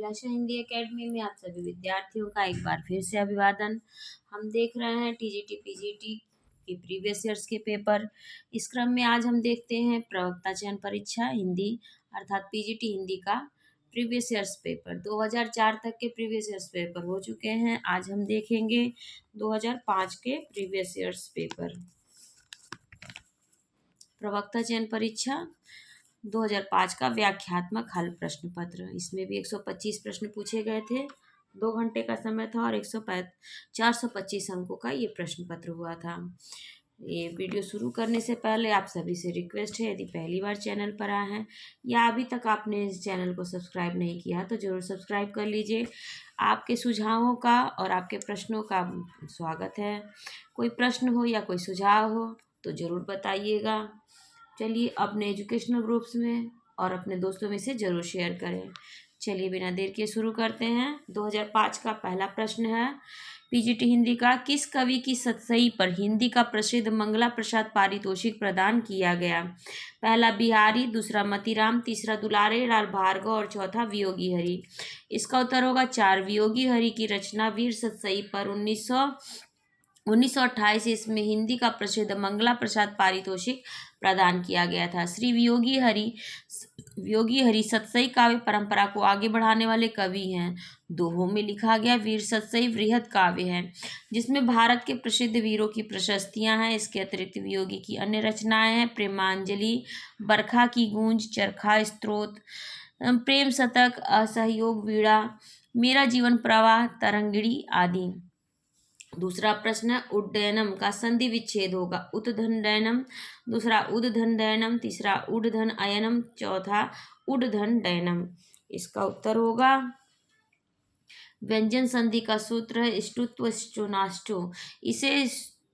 अभिलाषा Hindi academy में आप सभी विद्यार्थियों का एक बार फिर से अभिवादन। हम देख रहे हैं टीजीटी पीजीटी के प्रीवियस ईयर्स के पेपर। इस क्रम में आज हम देखते हैं प्रवक्ता चयन परीक्षा हिंदी अर्थात पीजीटी हिंदी का प्रीवियस ईयर्स पेपर। 2004 तक के प्रीवियस ईयर्स पेपर हो चुके हैं। आज हम देखेंगे 2005 के प्रीवियस ईयर्स पेपर। प्रवक्ता चयन परीक्षा 2005 का व्याख्यात्मक हल प्रश्न पत्र। इसमें भी 125 प्रश्न पूछे गए थे। 2 घंटे का समय था और 425 अंकों का ये प्रश्न पत्र हुआ था। ये वीडियो शुरू करने से पहले आप सभी से रिक्वेस्ट है, यदि पहली बार चैनल पर आए हैं या अभी तक आपने इस चैनल को सब्सक्राइब नहीं किया तो ज़रूर सब्सक्राइब कर लीजिए। आपके सुझावों का और आपके प्रश्नों का स्वागत है। कोई प्रश्न हो या कोई सुझाव हो तो ज़रूर बताइएगा। चलिए अपने एजुकेशनल ग्रुप्स में और अपने दोस्तों में से ज़रूर शेयर करें। चलिए बिना देर के शुरू करते हैं। 2005 का पहला प्रश्न है पीजीटी हिंदी का, किस कवि की सतसई पर हिंदी का प्रसिद्ध मंगला प्रसाद पारितोषिक प्रदान किया गया? पहला बिहारी, दूसरा मतीराम, तीसरा दुलारे लाल भार्गव और चौथा वियोगी हरि। इसका उत्तर होगा 4। वियोगी हरि की रचना वीर सतसई पर 1928 ईस्वी में हिंदी का प्रसिद्ध मंगला प्रसाद पारितोषिक प्रदान किया गया था। श्री वियोगी हरि सतसई काव्य परंपरा को आगे बढ़ाने वाले कवि हैं। दोहों में लिखा गया वीर सतसई वृहद काव्य है जिसमें भारत के प्रसिद्ध वीरों की प्रशस्तियां हैं। इसके अतिरिक्त वियोगी की अन्य रचनाएं हैं प्रेमांजलि, बरखा की गूंज, चरखा स्तोत्र, प्रेम शतक, असहयोग वीणा, मेरा जीवन प्रवाह, तरंगिणी आदि। दूसरा प्रश्न है उड्डयनम का संधि विच्छेद होगा। उत्धनडयनम, दूसरा उद्धनडयनम, तीसरा उड्डधन अयनम, चौथा उड्डधनडयनम। इसका उत्तर होगा व्यंजन संधि का सूत्र है ष्टुत्व श्चुनाष्टु। इसे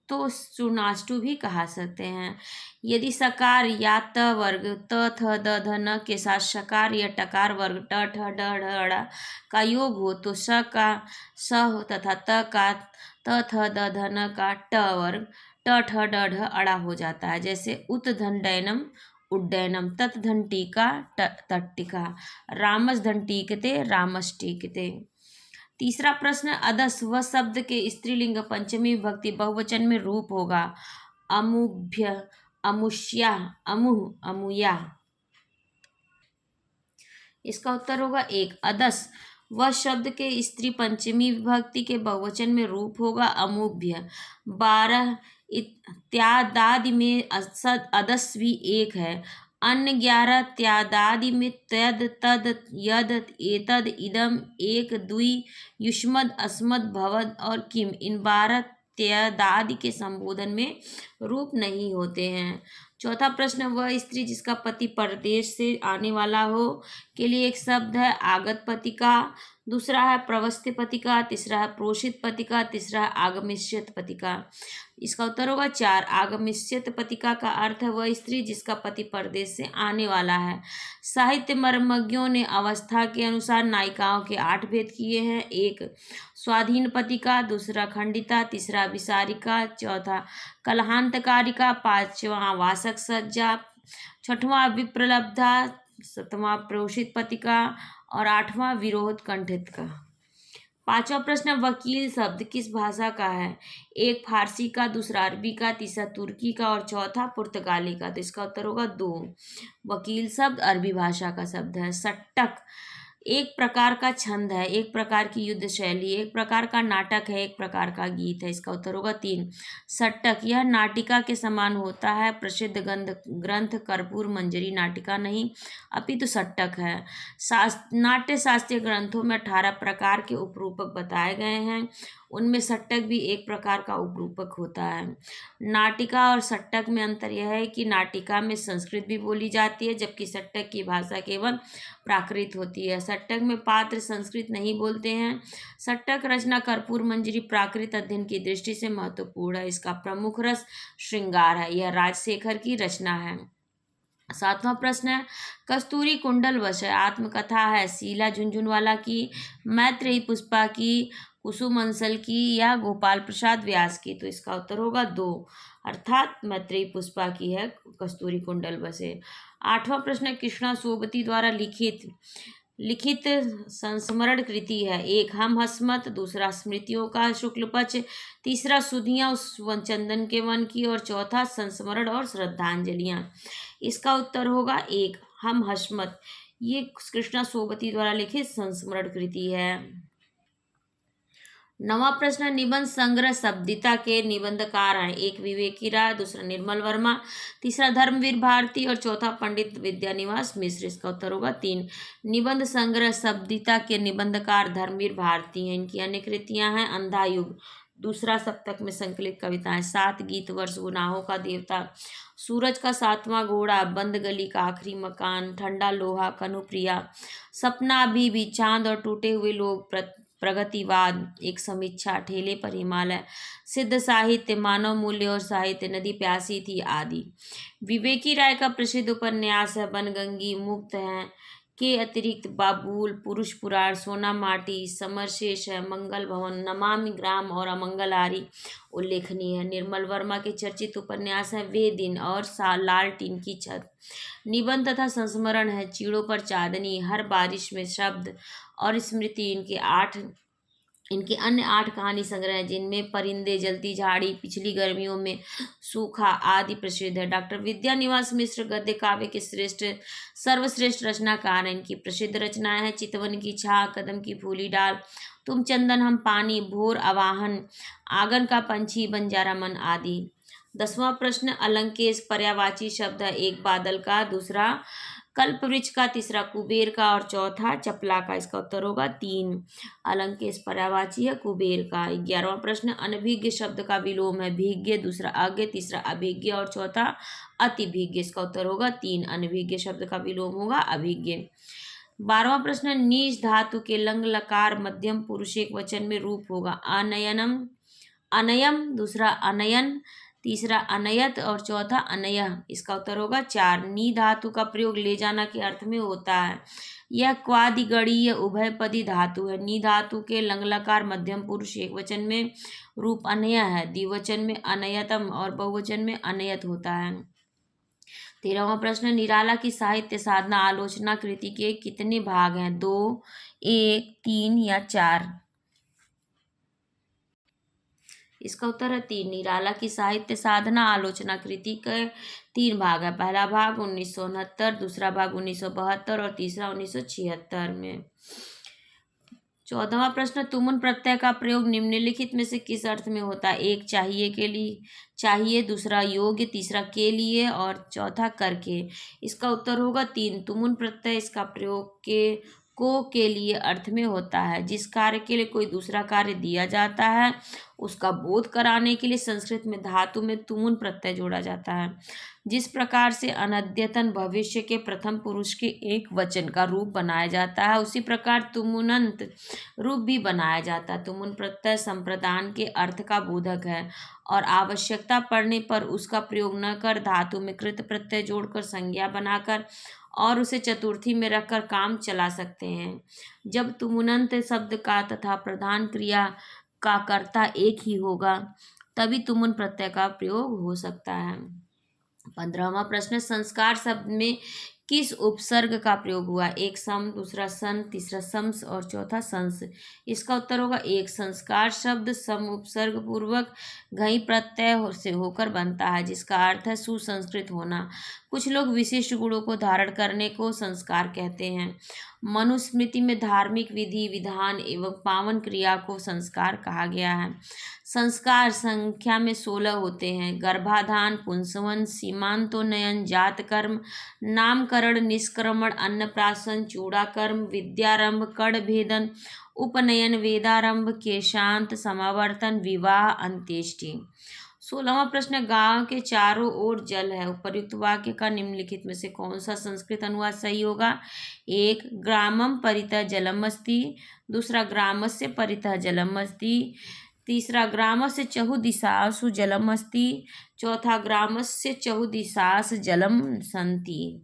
तो चुनाष्टु भी कहा सकते हैं। यदि सकार या त वर्ग त थ द ध न के साथ शकार या टकार वर्ग ट ठ ड ढ ड़ का योग हो तो स का स तथा त का त थ द ध न का ट वर्ग ट ठ ड ढ अड़ा हो जाता है। जैसे उत्धनडयनम उड्डयनम, तत्धन टीका तट्टिका, रामस धन टीकते रामस टीकते। तीसरा प्रश्न अदस वह शब्द के स्त्रीलिंग पंचमी विभक्ति बहुवचन में रूप होगा। अमुभ्य, अमुष्या, अमुह, अमुया। इसका उत्तर होगा 1। अदस वह शब्द के स्त्री पंचमी विभक्ति के बहुवचन में रूप होगा अमुभ्य। 12 इत्यादि में अदस भी 1 है। अन्य 11 त्यादादि में तद, तद, यद, एतद, इदम, एक, द्वि, युष्मद, अस्मद, भवद और किम इन 12 त्यादादि के संबोधन में रूप नहीं होते हैं। चौथा प्रश्न वह स्त्री जिसका पति परदेश से आने वाला हो के लिए एक शब्द है आगत पतिका, दूसरा है प्रवस्थित पतिका, तीसरा है प्रोषित पतिका, तीसरा है आगमिष्यत पतिका। इसका उत्तर होगा 4। आगमिष्यत पतिका का अर्थ है वह स्त्री जिसका पति परदेश से आने वाला है। साहित्य मर्मज्ञों ने अवस्था के अनुसार नायिकाओं के 8 भेद किए हैं। 1 स्वाधीन पतिका, दूसरा खंडिता, तीसरा विसारिका, चौथा कलहांतकारिका, 5वां वासक सज्जा, 6वां विप्रलब्धा, 7वां प्रोषित पतिका और 8वां विरोध कंठित का। 5वां प्रश्न वकील शब्द किस भाषा का है? 1 फारसी का, दूसरा अरबी का, तीसरा तुर्की का और चौथा पुर्तगाली का। तो इसका उत्तर होगा 2। वकील शब्द अरबी भाषा का शब्द है। सट्टक एक प्रकार का छंद है, एक प्रकार की युद्ध शैली, एक प्रकार का नाटक है, एक प्रकार का गीत है। इसका उत्तर होगा 3। सट्टक यह नाटिका के समान होता है। प्रसिद्ध ग्रंथ कर्पूर मंजरी नाटिका नहीं अपितु सट्टक है। नाट्य शास्त्रीय ग्रंथों में 18 प्रकार के उपरूपक बताए गए हैं। उनमें सट्टक भी एक प्रकार का उपरूपक होता है। नाटिका और सट्टक में अंतर यह है कि नाटिका में संस्कृत भी बोली जाती है जबकि सट्टक की भाषा केवल प्राकृत होती है। सट्टक में पात्र संस्कृत नहीं बोलते हैं। सट्टक रचना कर्पूर मंजरी प्राकृत अध्ययन की दृष्टि से महत्वपूर्ण है। इसका प्रमुख रस श्रृंगार है। यह राजशेखर की रचना है। 7वां प्रश्न है कस्तूरी कुंडल वश आत्मकथा है शीला झुंझुनवाला की, मैत्रेयी पुष्पा की, कुसुम अंसल की या गोपाल प्रसाद व्यास की। तो इसका उत्तर होगा 2 अर्थात मैत्रेयी पुष्पा की है कस्तूरी कुंडल बसे। 8वां प्रश्न कृष्णा सोबती द्वारा लिखित लिखित संस्मरण कृति है। एक हम हस्मत, दूसरा स्मृतियों का शुक्ल पक्ष, तीसरा सुधियाँ उस चंदन के वन की, और चौथा संस्मरण और श्रद्धांजलियाँ। इसका उत्तर होगा एक हम हस्मत। ये कृष्णा सोबती द्वारा लिखित संस्मरण कृति है। नवा प्रश्न, निबंध संग्रह शब्दिता के निबंधकार हैं। एक विवेकी राय, दूसरा निर्मल वर्मा, तीसरा धर्मवीर भारती और चौथा पंडित विद्यानिवास मिश्र। इसका उत्तर होगा तीन। निबंध संग्रह शब्दिता के निबंधकार धर्मवीर भारती हैं। इनकी अन्य कृतियां हैं अंधा युग, दूसरा सप्तक में संकलित कविताएं, सात गीत वर्ष, गुनाहों का देवता, सूरज का सातवां घोड़ा, बंद गली का आखिरी मकान, ठंडा लोहा, कनुप्रिया, सपना अभी भी, चांद और टूटे हुए लोग, प्रगतिवाद, एक समीक्षा, ठेले पर हिमालय, सिद्ध साहित्य, मानव मूल्य और साहित्य, नदी प्यासी थी आदि। विवेकी राय का प्रसिद्ध उपन्यास है बनगंगी, मुक्त हैं के अतिरिक्त बाबुल, पुरुष पुराण, सोना माटी, समरशेष है, मंगल भवन, नमामि ग्राम और अमंगलहारी उल्लेखनीय है। निर्मल वर्मा के चर्चित उपन्यास हैं वे दिन और लाल टीन की छत। निबंध तथा संस्मरण है चीड़ों पर चांदनी, हर बारिश में शब्द और स्मृति। इनके अन्य 8 कहानी संग्रह हैं जिनमें परिंदे, जलती झाड़ी, पिछली गर्मियों में, सूखा आदि प्रसिद्ध है। डॉक्टर विद्यानिवास मिश्र गद्य काव्य के सर्वश्रेष्ठ रचनाकार हैं। इनकी प्रसिद्ध रचनाएं हैं चितवन की छाह, कदम की फूली डाल, तुम चंदन हम पानी, भोर आवाहन, आंगन का पंछी, बंजारा मन आदि। 10वां प्रश्न, अलंकेश पर्यायवाची शब्द है। एक बादल का, दूसरा कल्पवृक्ष का, तीसरा कुबेर का और चौथा चपला का। इसका उत्तर होगा 3। अलंकेश पर्यायवाची है कुबेर का। 11वां प्रश्न, अनभिज्ञ शब्द का विलोम है भिज्ञ, दूसरा अज्ञ, तीसरा अभिज्ञ और चौथा अतिभिज्ञ। इसका उत्तर होगा 3। अनभिज्ञ शब्द का विलोम होगा अभिज्ञ। 12वां प्रश्न, नीच धातु के लंग लकार मध्यम पुरुष एक वचन में रूप होगा अनयनम, अनयम, दूसरा अनयन, तीसरा अनयत और चौथा अनयः। इसका उत्तर होगा 4। नी धातु का प्रयोग ले जाना के अर्थ में होता है। यह क्वादिगणीय उभयपदी धातु है। नी धातु के लंगलकार मध्यम पुरुष एक वचन में रूप अनय है, द्विवचन में अनयतम और बहुवचन में अनयत होता है। 13वां प्रश्न, निराला की साहित्य साधना आलोचना कृति के कितने भाग हैं? 2, 1, 3 या 4? इसका उत्तर है 3। निराला की साहित्य साधना आलोचना कृति के 3 भाग है। पहला भाग 1969, दूसरा भाग 1972 और तीसरा 1976 में। 14वां प्रश्न, तुमुन प्रत्यय का प्रयोग निम्नलिखित में से किस अर्थ में होता है? 1 चाहिए के लिए, चाहिए, दूसरा योग्य, तीसरा के लिए और चौथा करके। इसका उत्तर होगा 3। तुमुन प्रत्यय इसका प्रयोग के लिए अर्थ में होता है। जिस कार्य के लिए कोई दूसरा कार्य दिया जाता है उसका बोध कराने के लिए संस्कृत में धातु में तुमुन प्रत्यय जोड़ा जाता है। जिस प्रकार से अनद्यतन भविष्य के प्रथम पुरुष के एक वचन का रूप बनाया जाता है उसी प्रकार तुमुनंत रूप भी बनाया जाता है। तुमुन प्रत्यय संप्रदान के अर्थ का बोधक है और आवश्यकता पड़ने पर उसका प्रयोग न कर धातु में कृत प्रत्यय जोड़कर संज्ञा बनाकर और उसे चतुर्थी में रखकर काम चला सकते हैं। जब तुमुनंत शब्द का तथा प्रधान क्रिया का कर्ता एक ही होगा तभी तुमुन प्रत्यय का प्रयोग हो सकता है। 15वां प्रश्न, संस्कार शब्द में किस उपसर्ग का प्रयोग हुआ? 1 सम, दूसरा सन, तीसरा सम्स और चौथा संस। इसका उत्तर होगा 1। संस्कार शब्द सम उपसर्ग पूर्वक घई प्रत्यय से होकर बनता है जिसका अर्थ है सुसंस्कृत होना। कुछ लोग विशिष्ट गुणों को धारण करने को संस्कार कहते हैं। मनुस्मृति में धार्मिक विधि विधान एवं पावन क्रिया को संस्कार कहा गया है। संस्कार संख्या में 16 होते हैं। गर्भाधान, पुंसवन, सीमांतोन्नयन, जातकर्म, नामकरण, निष्क्रमण, अन्नप्राशन, चूड़ाकर्म, विद्यारंभ, कड़ भेदन, उपनयन, वेदारंभ, केशांत, समावर्तन, विवाह, अंत्येष्टि। 16वां प्रश्न, गांव के चारों ओर जल है। उपर्युक्त वाक्य का निम्नलिखित में से कौन सा संस्कृत अनुवाद सही होगा? 1 ग्रामम परितः जलमस्ति, दूसरा ग्रामस्य परितः जलमस्ति, तीसरा ग्रामस्य चहुदिशासु जलमस्ति, चौथा ग्रामस्य चहुदिशास जलम सन्ति।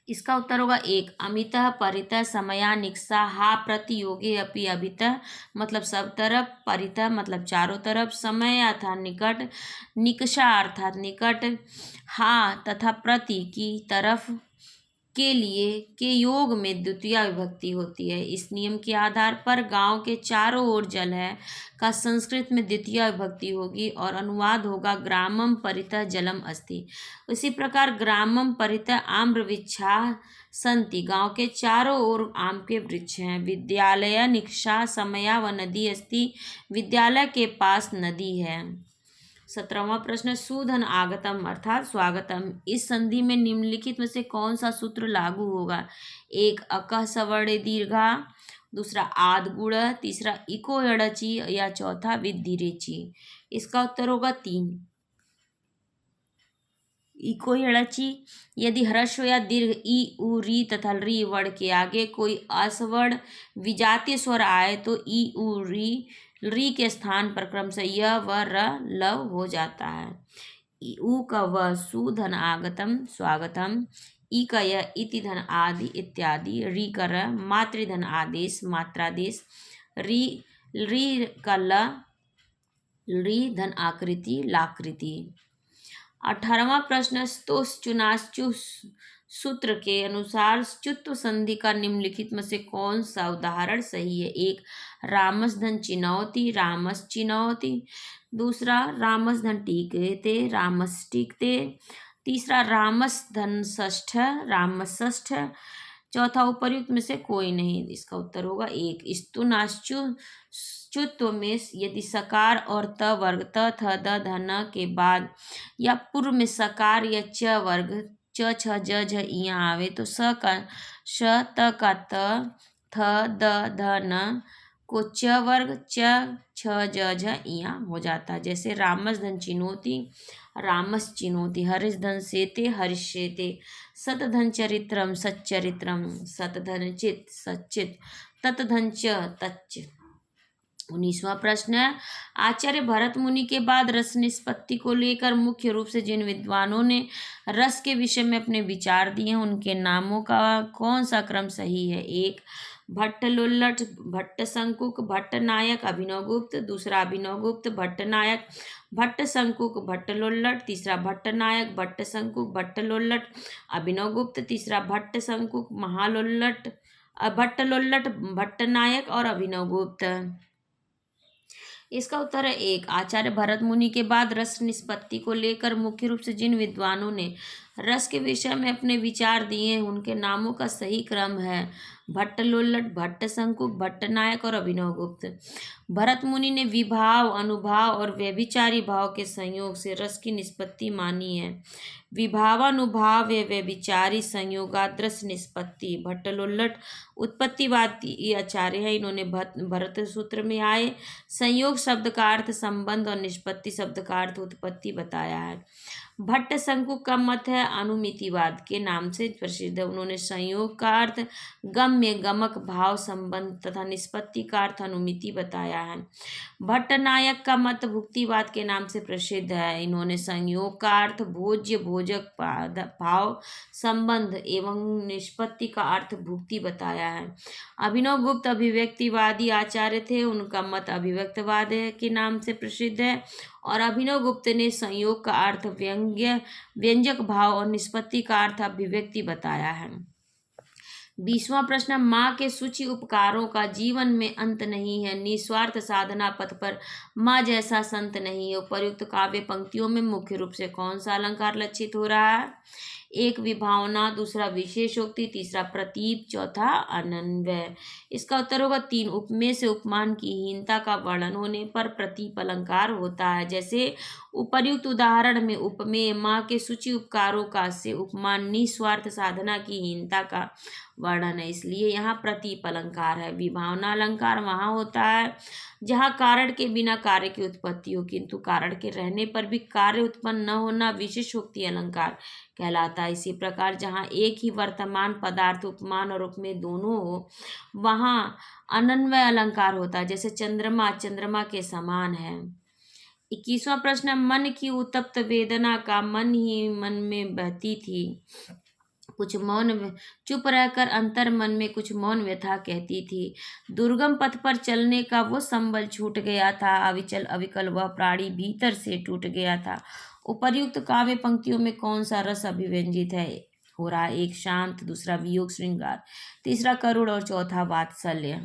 इसका उत्तर होगा 1 अमितः परितः समया निक्सा हा प्रतियोगे अपि अभितः मतलब सब तरफ, परितः मतलब चारों तरफ, समय अर्थात निकट, निकषा अर्थात निकट, हा तथा प्रति की तरफ, के योग में द्वितीया विभक्ति होती है। इस नियम के आधार पर गांव के चारों ओर जल है का संस्कृत में द्वितीया विभक्ति होगी और अनुवाद होगा ग्रामम परितः जलम अस्ति। इसी प्रकार ग्रामम परितः आम्रवृक्षाः सन्ति, गांव के चारों ओर आम के वृक्ष हैं। विद्यालय निकषा समया व नदी अस्ति, विद्यालय के पास नदी है। 17वां प्रश्न, सुधन आगतम अर्थात स्वागतम, इस संधि में निम्नलिखित में से कौन सा सूत्र लागू होगा? एक अकः सवर्णे दीर्घा, दूसरा आद गुण, तीसरा इको यड़ची या चौथा विधिरेची। इसका उत्तर होगा 3 इको यड़ची। यदि ह्रस्व या दीर्घ ई उ री तथा री वर्ण के आगे कोई असवर्ण विजातीय स्वर आए तो ई उ री के स्थान पर क्रमशः य व र लव हो जाता है। उ का व सु धन आगतम स्वागतम, ई का य इति धन आदि इत्यादि, री का र मातृधन आदेश मात्रादेश, री का ल री धन आकृति लाकृति। 18वां प्रश्न, स्तोष चुनाश्चु सूत्र के अनुसार च्युत्व संधि का निम्नलिखित में से कौन सा उदाहरण सही है? एक रामस धन चिनौती रामस चिनौती, दूसरा रामस धन टीकते रामस टीकते, तीसरा रामस धन षष्ठ रामस षष्ठ, चौथा उपर्युक्त में से कोई नहीं। इसका उत्तर होगा 1 स्तुनाश्चु च्युत्व में यदि सकार और त वर्ग त थ द ध न के बाद या पूर्व में सकार या च वर्ग च छ ज झ इया आवे तो स का श त का त थ द ध न को च वर्ग च छ ज झ इया हो जाता है। जैसे रामस धन चिनोती रामस चिनोती, हरिश धन सेते हरिष्येते, सत धन चरित्रम सच्चरित्रम, सत धन चित सच्चित, तत धन च तच्च। 19वां प्रश्न है, आचार्य भरत मुनि के बाद रस निष्पत्ति को लेकर मुख्य रूप से जिन विद्वानों ने रस के विषय में अपने विचार दिए हैं उनके नामों का कौन सा क्रम सही है? एक भट्ट लुल्लठ भट्ट शंकुक भट्ट नायक अभिनव गुप्त, दूसरा अभिनव गुप्त भट्ट नायक भट्ट शंकुक भट्ट लुल्लठ, तीसरा भट्ट नायक भट्ट शंकुक भट्ट लुल्लठ अभिनव गुप्त, तीसरा भट्ट शंकुक महालुल्लठ भट्ट लुल्लठ भट्ट नायक और अभिनव गुप्त। इसका उत्तर है 1 आचार्य भरत मुनि के बाद रस निष्पत्ति को लेकर मुख्य रूप से जिन विद्वानों ने रस के विषय में अपने विचार दिए हैं उनके नामों का सही क्रम है भट्ट लुल्लठ भट्ट शंकुक भट्ट नायक और अभिनव गुप्त। भरत मुनि ने विभाव अनुभाव और व्यभिचारी भाव के संयोग से रस की निष्पत्ति मानी है। विभावानुभाव या व्यभिचारी संयोगाद रस निष्पत्ति। भट्ट लुल्लठ उत्पत्तिवादी आचार्य है, इन्होंने भरत सूत्र में आए संयोग शब्द का अर्थ संबंध और निष्पत्ति शब्द का अर्थ उत्पत्ति बताया है। भट्ट शंकुक का मत है अनुमितिवाद के नाम से प्रसिद्ध है, उन्होंने संयोग का अर्थ गम्य गमक भाव संबंध तथा निष्पत्ति का अर्थ अनुमिति बताया है। भट्ट नायक का मत भुक्तिवाद के नाम से प्रसिद्ध है, इन्होंने संयोग का अर्थ भोज्य भोजक भाव संबंध एवं निष्पत्ति का अर्थ भुक्ति बताया है। अभिनव गुप्त अभिव्यक्तिवादी आचार्य थे, उनका मत अभिव्यक्तवाद के नाम से प्रसिद्ध है और अभिनव गुप्त ने संयोग का अर्थ व्यंजक भाव और निष्पत्ति का अर्थ अभिव्यक्ति बताया है। 20वां प्रश्न, माँ के सूची उपकारों का जीवन में अंत नहीं है, निस्वार्थ साधना पथ पर माँ जैसा संत नहीं है। उपर्युक्त काव्य पंक्तियों में मुख्य रूप से कौन सा अलंकार लक्षित हो रहा है? एक विभावना, दूसरा विशेषोक्ति, तीसरा प्रतीप, चौथा अनन्वय। इसका उत्तर होगा 3 उपमेय से उपमान की हीनता का वर्णन होने पर प्रतीप अलंकार होता है। जैसे उपर्युक्त उदाहरण में उपमेय माँ के सूची उपकारों का से उपमान निस्वार्थ साधना की हीनता का वर्णन है, इसलिए यहाँ प्रतीप अलंकार है। विभावना अलंकार वहाँ होता है जहाँ कारण के बिना कार्य की उत्पत्ति हो किंतु कारण के रहने पर भी कार्य उत्पन्न न होना विशेषोक्ति अलंकार कहलाता है। इसी प्रकार जहाँ एक ही वर्तमान पदार्थ उपमान और उपमेय दोनों हो वहाँ अनन्वय अलंकार होता है, जैसे चंद्रमा चंद्रमा के समान है। 21वां प्रश्न, मन की उत्तप्त वेदना का मन ही मन में बहती थी, कुछ मौन चुप रहकर अंतर मन में कुछ मौन व्यथा कहती थी। दुर्गम पथ पर चलने का वो संबल छूट गया था, अविचल अविकल वह प्राणी भीतर से टूट गया था। उपर्युक्त काव्य पंक्तियों में कौन सा रस अभिव्यंजित है? हो रहा है। एक शांत, दूसरा वियोग श्रृंगार, तीसरा करुण और चौथा वात्सल्य।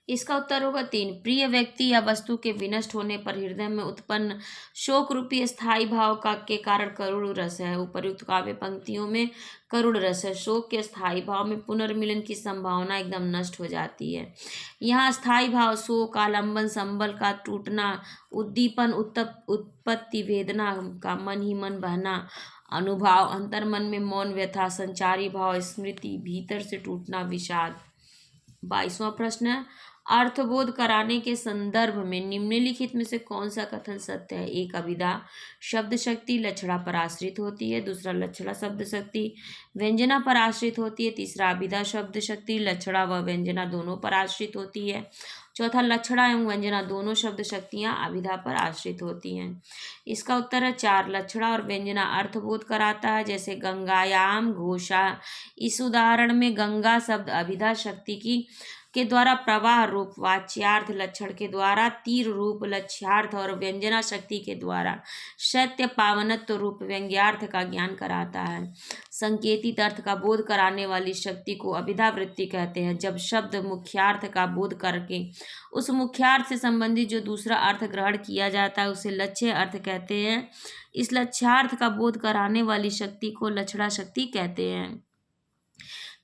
इसका उत्तर होगा 3। प्रिय व्यक्ति या वस्तु के विनष्ट होने पर हृदय में उत्पन्न शोक रूपी स्थायी भाव का के कारण करुण रस है। उपर्युक्त काव्य पंक्तियों में करुण रस है। शोक के स्थायी भाव में पुनर्मिलन की संभावना एकदम नष्ट हो जाती है। यहाँ स्थायी भाव शोक, आलंबन, संबल का टूटना, उद्दीपन, उत्पत्ति, वेदना का मन ही मन बहना, अनुभाव, अंतर्मन में मौन व्यथा, संचारी भाव, स्मृति, भीतर से टूटना, विषाद। 22वां प्रश्न है, अर्थबोध कराने के संदर्भ में निम्नलिखित में से कौन सा कथन सत्य है? एक, अभिधा शब्द शक्ति लक्षणा पर आश्रित होती है। दूसरा, लक्षणा शब्द शक्ति व्यंजना पर आश्रित होती है। तीसरा, अभिधा शब्द शक्ति लक्षणा व व्यंजना दोनों पर आश्रित होती है। चौथा, लक्षणा एवं व्यंजना दोनों शब्द शक्तियाँ अभिधा पर आश्रित होती हैं। इसका उत्तर है 4। लक्षणा और व्यंजना अर्थबोध कराता है, जैसे गंगायाम घोषा। इस उदाहरण में गंगा शब्द अभिधा शक्ति की के द्वारा प्रवाह रूप वाच्यार्थ, लक्षण के द्वारा तीर रूप लक्ष्यार्थ और व्यंजना शक्ति के द्वारा सत्य पावनत्व रूप व्यंग्यार्थ का ज्ञान कराता है। संकेतित अर्थ का बोध कराने वाली शक्ति को अभिधा वृत्ति कहते हैं। जब शब्द मुख्यार्थ का बोध करके उस मुख्यार्थ से संबंधित जो दूसरा अर्थ ग्रहण किया जाता है उसे लक्ष्य अर्थ कहते हैं। इस लक्ष्यार्थ का बोध कराने वाली शक्ति को लक्षणा शक्ति कहते हैं।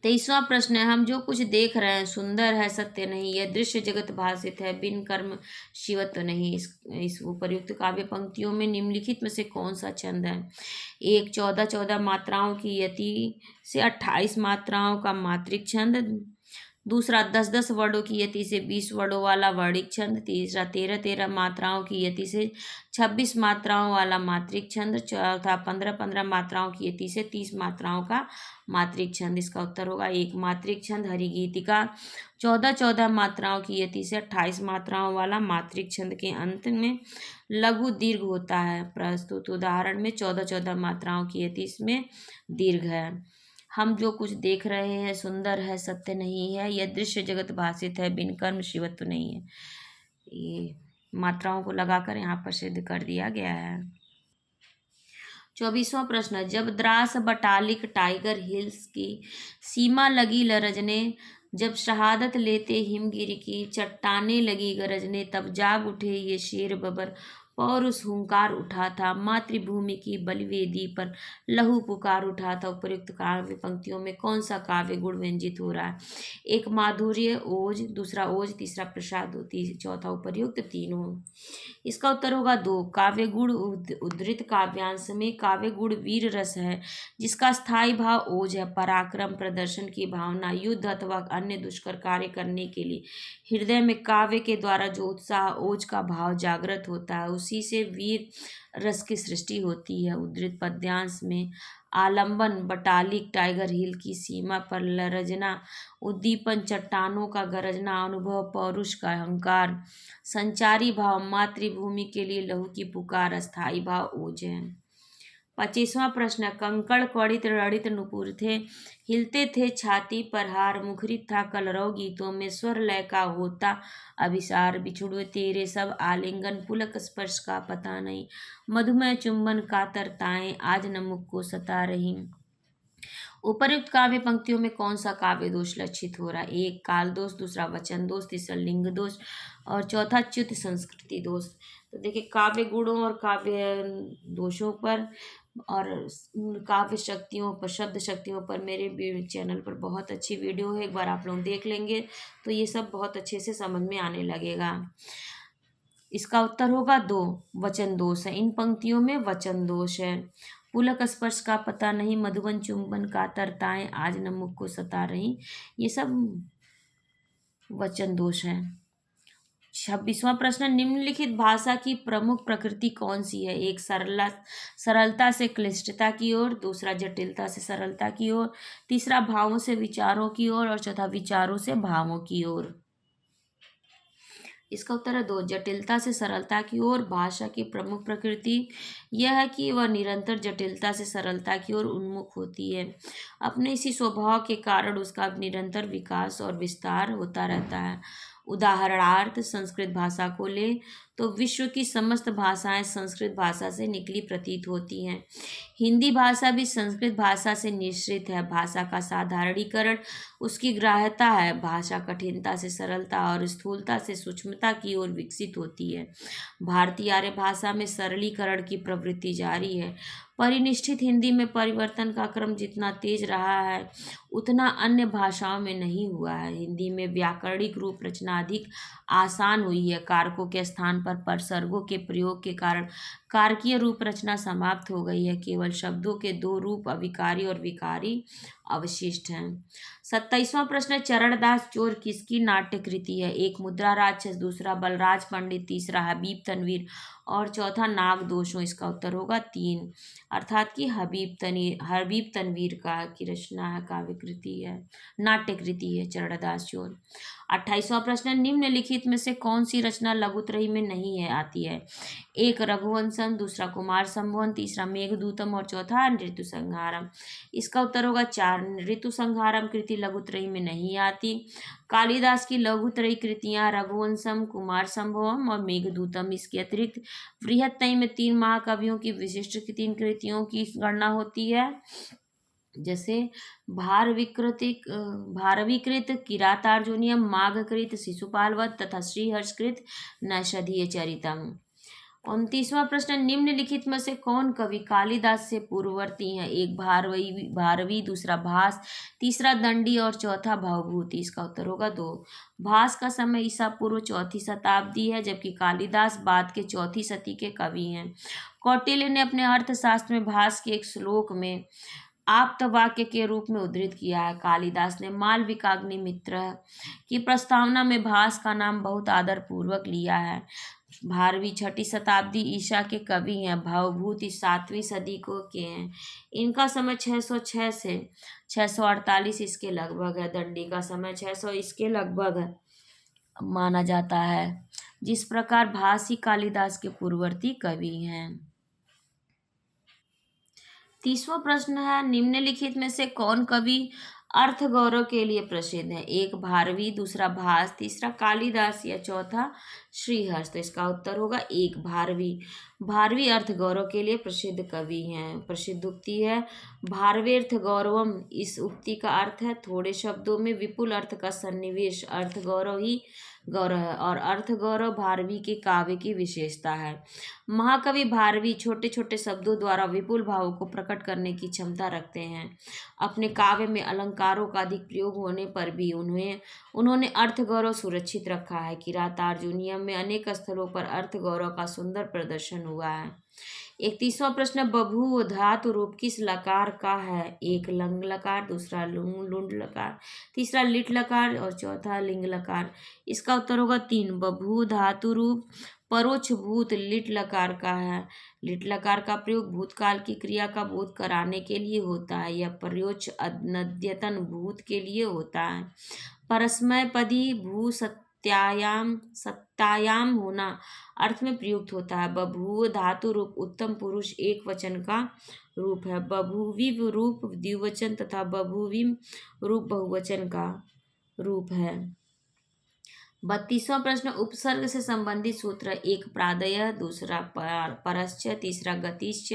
23वां प्रश्न है, हम जो कुछ देख रहे हैं सुंदर है, सत्य नहीं। यह दृश्य जगत भाषित है, बिन कर्म शिवत्व नहीं। इस उपर्युक्त काव्य पंक्तियों में निम्नलिखित में से कौन सा छंद है? एक, 14 मात्राओं की यति से 28 मात्राओं का मात्रिक छंद। दूसरा, 10 वर्णों की यति से 20 वर्णों वाला वर्णिक छंद। तीसरा, 13 मात्राओं की यति से 26 मात्राओं वाला मात्रिक छंद। चौथा, 15 मात्राओं की यति से 30 मात्राओं का मात्रिक छंद। इसका उत्तर होगा 1, मात्रिक छंद। हरिगीतिका 14 मात्राओं की यति से 28 मात्राओं वाला मात्रिक छंद के अंत में लघु दीर्घ होता है। प्रस्तुत उदाहरण में 14 मात्राओं की यति में दीर्घ है। हम जो कुछ देख रहे हैं सुंदर है, सत्य नहीं है। यह दृश्य जगत भाषित है, बिन कर्म शिवत्व नहीं है। ये मात्राओं को लगाकर यहाँ पर सिद्ध कर दिया गया है। 24वां प्रश्न, जब द्रास बटालिक टाइगर हिल्स की सीमा लगी लरजने, जब शहादत लेते हिमगिरी की चट्टाने लगी गरजने, तब जाग उठे ये शेर बबर, पौरुष हुंकार उठा था, मातृभूमि की बलिवेदी पर लहू पुकार उठा था। उपयुक्त काव्य पंक्तियों में कौन सा काव्य गुण व्यंजित हो रहा है? एक, माधुर्य ओज। दूसरा, ओज। तीसरा, प्रसाद। चौथा, उपयुक्त तीनों। इसका उत्तर होगा 2। काव्य गुण उद्धृत काव्यांश में काव्य गुण वीर रस है, जिसका स्थायी भाव ओज है। पराक्रम, प्रदर्शन की भावना, युद्ध अथवा अन्य दुष्कर कार्य करने के लिए हृदय में काव्य के द्वारा जो उत्साह ओज का भाव जागृत होता है, उसी से वीर रस की सृष्टि होती है। उद्धृत पद्यांश में आलंबन, बटालिक टाइगर हिल की सीमा पर लरजना, उद्दीपन, चट्टानों का गरजना, अनुभव, पौरुष का अहंकार, संचारी भाव, मातृभूमि के लिए लहू की पुकार, अस्थायी भाव ओज है। 25वां प्रश्न, कंकड़ क्वड़ित रणित नुपुर थे, हिलते थे छाती पर हार, मुखरित था कलरव गीतों में, स्वर लय का होता अभिसार, बिछुड़े तेरे सब आलिंगन, पुलक स्पर्श का पता नहीं, मधुमय चुंबन कातरताएं आज न मुख को सता रही। उपर्युक्त काव्य पंक्तियों में कौन सा काव्य दोष लक्षित हो रहा है? एक, काल दोष। दूसरा, वचन दोष। तीसरा, लिंग दोष और चौथा, च्युत संस्कृति दोष। तो देखिए, काव्य गुणों और काव्य दोषों पर और काव्य शक्तियों पर, शब्द शक्तियों पर मेरे चैनल पर बहुत अच्छी वीडियो है। एक बार आप लोग देख लेंगे तो ये सब बहुत अच्छे से समझ में आने लगेगा। इसका उत्तर होगा 2, वचन दोष है। इन पंक्तियों में वचन दोष है। पुलक स्पर्श का पता नहीं, मधुबन चुंबन कातरताएं आज न मुख को सता रही, ये सब वचन दोष है। 26वां प्रश्न, निम्नलिखित भाषा की प्रमुख प्रकृति कौन सी है? एक, सरलता से क्लिष्टता की ओर। दूसरा, जटिलता से सरलता की ओर। तीसरा, भावों से विचारों की ओर और चौथा, विचारों से भावों की ओर। इसका उत्तर है 2, जटिलता से सरलता की ओर। भाषा की प्रमुख प्रकृति यह है कि वह निरंतर जटिलता से सरलता की ओर उन्मुख होती है। अपने इसी स्वभाव के कारण उसका निरंतर विकास और विस्तार होता रहता है। उदाहरणार्थ संस्कृत भाषा को ले तो विश्व की समस्त भाषाएं संस्कृत भाषा से निकली प्रतीत होती हैं। हिंदी भाषा भी संस्कृत भाषा से निश्रित है। भाषा का साधारणीकरण उसकी ग्राह्यता है। भाषा कठिनता से सरलता और स्थूलता से सूक्ष्मता की ओर विकसित होती है। भारतीय आर्य भाषा में सरलीकरण की प्रवृत्ति जारी है। परिनिष्ठित हिंदी में परिवर्तन का क्रम जितना तेज रहा है उतना अन्य भाषाओं में नहीं हुआ है। हिंदी में व्याकरणिक रूप रचना अधिक आसान हुई है। कारकों के स्थान पर परसर्गों के प्रयोग के कारण कारकीय रूप रचना समाप्त हो गई है। केवल शब्दों के दो रूप अविकारी और विकारी अवशिष्ट हैं। 27वां प्रश्न, चरणदास चोर किसकी नाट्य कृति है? एक मुद्रा राक्षस, दूसरा बलराज पंडित, तीसरा हबीब तनवीर और चौथा नागदोषों। इसका उत्तर होगा 3, अर्थात कि हबीब तनवीर का की रचना है, काव्य कृति है, नाट्य कृति है चरणदास चोर। 28वां प्रश्न, निम्नलिखित में से कौन सी रचना लघुत्रयी में नहीं है आती है? एक रघुवंशम, दूसरा कुमार संभवन, तीसरा मेघदूतम और चौथा ऋतु संहारम। इसका उत्तर होगा 4, ऋतु संहारम कृति लघुत्रयी में नहीं आती। कालिदास की लघुत्रयी कृतियां रघुवंशम, कुमार संभवम और मेघदूतम। इसके अतिरिक्त बृहत्तरी में 3 महाकवियों की विशिष्ट 3 कृतियों की गणना होती है, जैसे भारविकृत किरातार्जुनीयम, माघकृत शिशुपालवध तथा श्रीहर्षकृत नैषधीय चरितम। 29वां प्रश्न, निम्नलिखित में से कौन कवि कालिदास से पूर्ववर्ती है? एक भारवी, दूसरा भास, तीसरा दंडी और चौथा भवभूति। इसका उत्तर होगा 2। भास का समय ईसा पूर्व 4वीं शताब्दी है, जबकि कालिदास बाद के 4वीं शती के कवि हैं। कौटिल्य ने अपने अर्थशास्त्र में भास के एक श्लोक में आप्तवाक्य के रूप में उद्धृत किया है। कालिदास ने मालविकाग्निमित्र की प्रस्तावना में भास का नाम बहुत आदरपूर्वक लिया है। भारवी 6वीं शताब्दी ईसा के कवि हैं। भवभूति 7वीं सदी को के हैं। इनका समय 606 से 648 इसके लगभग है। दंडी का समय 600 इसके लगभग है माना जाता है। जिस प्रकार भास ही कालिदास के पूर्ववर्ती कवि हैं। 30वां प्रश्न है, निम्नलिखित में से कौन कवि अर्थ गौरव के लिए प्रसिद्ध है? एक भारवी, दूसरा भास, तीसरा कालिदास या चौथा श्रीहर्ष। तो इसका उत्तर होगा 1, भारवी। भारवी अर्थ गौरव के लिए प्रसिद्ध कवि हैं। प्रसिद्ध उक्ति है भारवेर्थ गौरवम। इस उक्ति का अर्थ है थोड़े शब्दों में विपुल अर्थ का सन्निवेश। अर्थ गौरव ही गौरव है और अर्थ गौरव भारवी के काव्य की विशेषता है। महाकवि भारवी छोटे छोटे शब्दों द्वारा विपुल भावों को प्रकट करने की क्षमता रखते हैं। अपने काव्य में अलंकारों का अधिक प्रयोग होने पर भी उन्होंने अर्थ गौरव सुरक्षित रखा है। किरातार्जुनीयम में अनेक स्थलों पर अर्थ गौरव का सुंदर प्रदर्शन हुआ है। 31वां प्रश्न, बभूव धातु रूप किस लकार का है? एक लंग लकार, दूसरा लुंड लकार, तीसरा लिट लकार और चौथा लिंग लकार। इसका उत्तर होगा 3, बभूव धातु रूप परोक्ष भूत लिट लकार का है। लिट लकार का प्रयोग भूतकाल की क्रिया का बोध कराने के लिए होता है। यह परोक्ष अद्यतन भूत के लिए होता है। परस्मैपदी भू सत्यायाम होना अर्थ में प्रयुक्त होता है। बभूव धातु रूप उत्तम पुरुष एक वचन का रूप है। बभूविव रूप द्विवचन तथा बभूविम रूप बहुवचन का रूप है। 32वां प्रश्न, उपसर्ग से संबंधित सूत्र। एक प्रादय, दूसरा परश्च, तीसरा गतिश्च,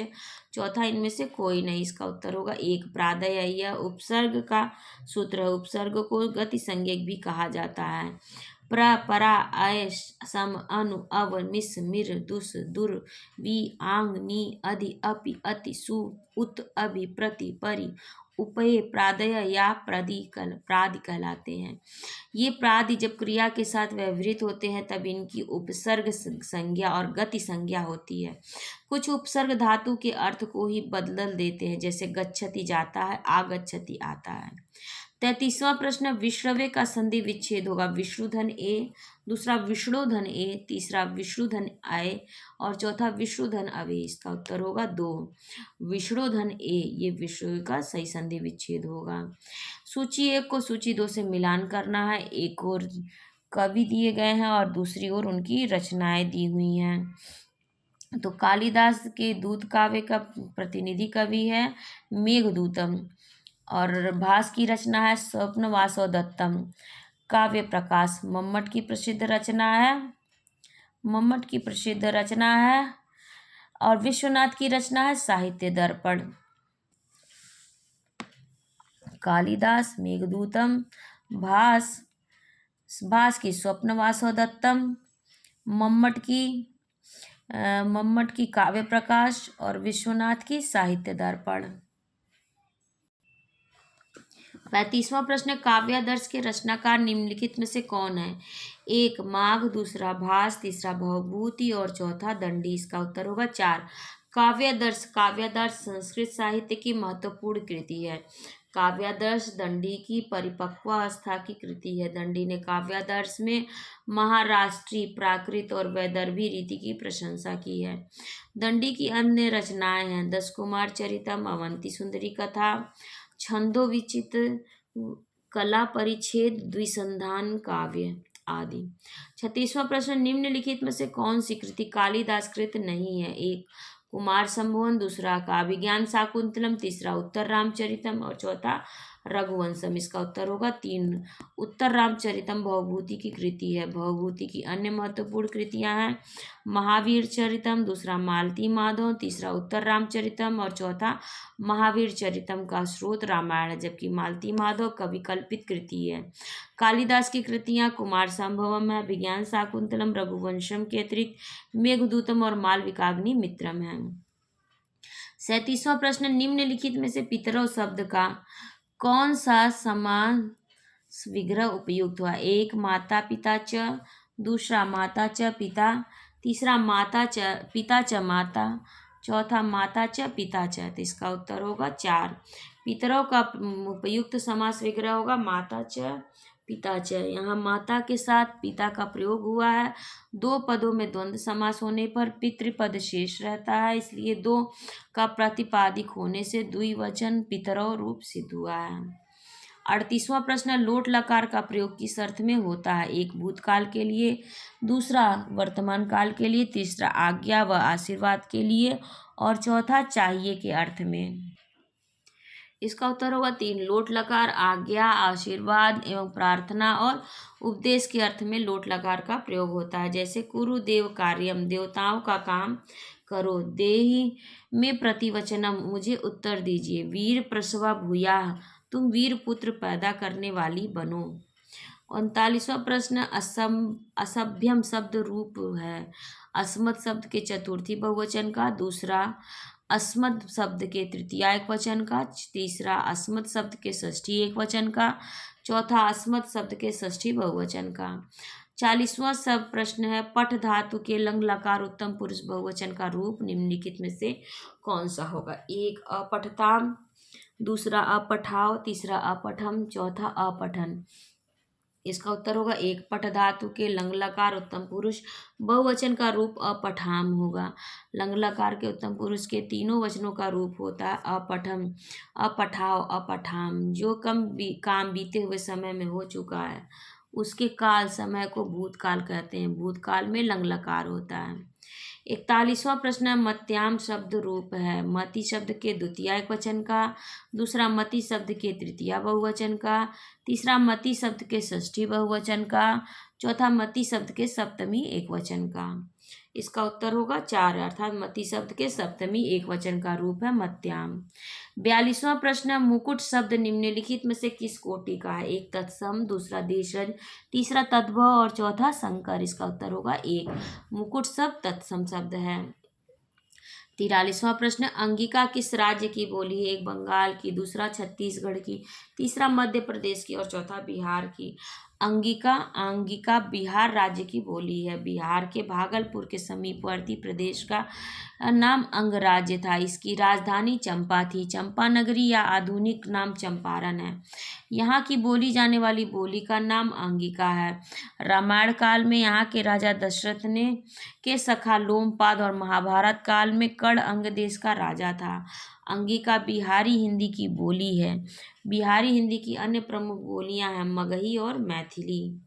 चौथा इनमें से कोई नहीं। इसका उत्तर होगा 1, प्रादय। यह उपसर्ग का सूत्र है। उपसर्ग को गति संज्ञक भी कहा जाता है। प्र, परा, अय, सम, अनु, अव, मिस, मिर, दुस, दुर, वि, आंग, नि, अधि, अपि, अति, सु, उत, अभि, प्रति, परि, उपये, प्रादय या प्रादि कहलाते हैं। ये प्रादि जब क्रिया के साथ व्यवहृत होते हैं तब इनकी उपसर्ग संज्ञा और गति संज्ञा होती है। कुछ उपसर्ग धातु के अर्थ को ही बदल देते हैं, जैसे गच्छति जाता है, आगच्छति आता है। 33वां प्रश्न, विश्रव्य का संधि विच्छेद होगा। विश्रुधन ए, दूसरा विष्णुधन ए, तीसरा विष्णुधन आय और चौथा विष्णुधन अवे। इसका उत्तर होगा 2, विष्णुधन ए। ये विश्रव्य का सही संधि विच्छेद होगा। सूची 1 को सूची 2 से मिलान करना है। एक और कवि दिए गए हैं और दूसरी ओर उनकी रचनाएं दी हुई हैं। तो कालिदास के दूत काव्य का प्रतिनिधि कवि है मेघदूतम और भास की रचना है स्वप्नवासव दत्तम। काव्य प्रकाश मम्मट की प्रसिद्ध रचना है। और विश्वनाथ की रचना है साहित्य दर्पण। कालिदास मेघदूतम, भास भास की स्वप्नवासोदत्तम, मम्मट की काव्य प्रकाश और विश्वनाथ की साहित्य दर्पण। 35वां प्रश्न, काव्यादर्श के रचनाकार निम्नलिखित में से कौन है? एक माघ, दूसरा भास, तीसरा भवभूति और चौथा दंडी। इसका उत्तर होगा 4। काव्यादर्श संस्कृत साहित्य की महत्वपूर्ण कृति है। काव्यादर्श दंडी की परिपक्व अवस्था की कृति है। दंडी ने काव्यादर्श में महाराष्ट्रीय, प्राकृत और वैदर्भी रीति की प्रशंसा की है। दंडी की अन्य रचनाएं हैं दस कुमार चरितम, अवंती सुंदरी कथा, छंदो विचित, कला परिच्छेद, द्विसंधान काव्य आदि। 36वां प्रश्न, निम्नलिखित में से कौन सी कृति कालिदास कृत नहीं है? एक कुमार संभवन, दूसरा काव्य ज्ञान शाकुंतलम, तीसरा उत्तर रामचरितम और चौथा रघुवंशम। इसका उत्तर होगा 3। उत्तर रामचरितम भवभूति की कृति है। भवभूति की अन्य महत्वपूर्ण कृतियां हैं महावीर चरितम, दूसरा मालती माधव, तीसरा उत्तर रामचरितम और चौथा महावीर चरितम का स्रोत रामायण है, जबकि मालती माधव कवि कल्पित कृति है। कालिदास की कृतियां कुमार संभवम है, विज्ञान शाकुंतलम, रघुवंशम के अतिरिक्त मेघदूतम और मालविकाग्नि मित्रम है। 37वां प्रश्न, निम्नलिखित में से पितरौ शब्द का कौन सा समास विग्रह उपयुक्त हुआ? एक माता पिता च, दूसरा माता च पिता, तीसरा माता च पिता च माता, चौथा माता च पिता च। तो इसका उत्तर होगा 4। पितरों का उपयुक्त समास विग्रह होगा माता च पिता च। यहाँ माता के साथ पिता का प्रयोग हुआ है। 2 पदों में द्वंद्व समास होने पर पितृपद शेष रहता है, इसलिए 2 का प्रतिपादिक होने से द्विवचन पितरौ रूप सिद्ध हुआ है। 38वां प्रश्न, लोट लकार का प्रयोग किस अर्थ में होता है? एक भूतकाल के लिए, दूसरा वर्तमान काल के लिए, तीसरा आज्ञा व आशीर्वाद के लिए और चौथा चाहिए के अर्थ में। इसका उत्तर होगा 3। लोट लकार आज्ञा, आशीर्वाद एवं प्रार्थना और उपदेश के अर्थ में लोट लकार का प्रयोग होता है। जैसे कुरु देव कार्यम, देवताओं का काम करो। देहि में प्रतिवचनम, मुझे उत्तर दीजिए। वीर प्रसवा भूयाः, तुम वीर पुत्र पैदा करने वाली बनो। 39वां प्रश्न, असभ्यम शब्द रूप है। अस्मत् शब्द के चतुर्थी बहुवचन का, दूसरा अस्मद शब्द के तृतीया एकवचन का, तीसरा अस्मद शब्द के षष्ठी एकवचन का, चौथा अस्मद शब्द के षष्ठी बहुवचन का। 40वां सब प्रश्न है, पठ धातु के लंग लकार उत्तम पुरुष बहुवचन का रूप निम्नलिखित में से कौन सा होगा? एक अपठताम, दूसरा अपठाव, तीसरा अपठम, चौथा अपठन। इसका उत्तर होगा 1। पठ धातु के लंग लकार उत्तम पुरुष बहुवचन का रूप अपठाम होगा। लंग लकार के उत्तम पुरुष के तीनों वचनों का रूप होता है अपठम, अपठाव, अपठाम। जो काम बीते हुए समय में हो चुका है उसके काल समय को भूतकाल कहते हैं। भूतकाल में लंग लकार होता है। 41वां प्रश्न है, मत्याम शब्द रूप है। मति शब्द के द्वितीया एकवचन का, दूसरा मति शब्द के तृतीया बहुवचन का, तीसरा मति शब्द के षष्ठी बहुवचन का, चौथा मति शब्द के सप्तमी एकवचन का। इसका उत्तर होगा 4, अर्थात मति शब्द के सप्तमी एकवचन का रूप है मत्याम। 42वां प्रश्न, मुकुट शब्द निम्नलिखित में से किस कोटि का है? एक तत्सम, दूसरा देशज, तीसरा तद्भव और चौथा संकर। इसका उत्तर होगा 1। मुकुट शब्द तत्सम शब्द है। 43वां प्रश्न, अंगिका किस राज्य की बोली है? एक बंगाल की, दूसरा छत्तीसगढ़ की, तीसरा मध्य प्रदेश की और चौथा बिहार की। अंगिका बिहार राज्य की बोली है। बिहार के भागलपुर के समीपवर्ती प्रदेश का नाम अंगराज्य था। इसकी राजधानी चंपा थी। चंपा नगरी या आधुनिक नाम चंपारण है। यहाँ की बोली जाने वाली बोली का नाम अंगिका है। रामायण काल में यहाँ के राजा दशरथ ने के सखा लोमपाद और महाभारत काल में कड़ अंग देश का राजा था। अंगिका बिहारी हिंदी की बोली है। बिहारी हिंदी की अन्य प्रमुख बोलियां हैं मगही और मैथिली।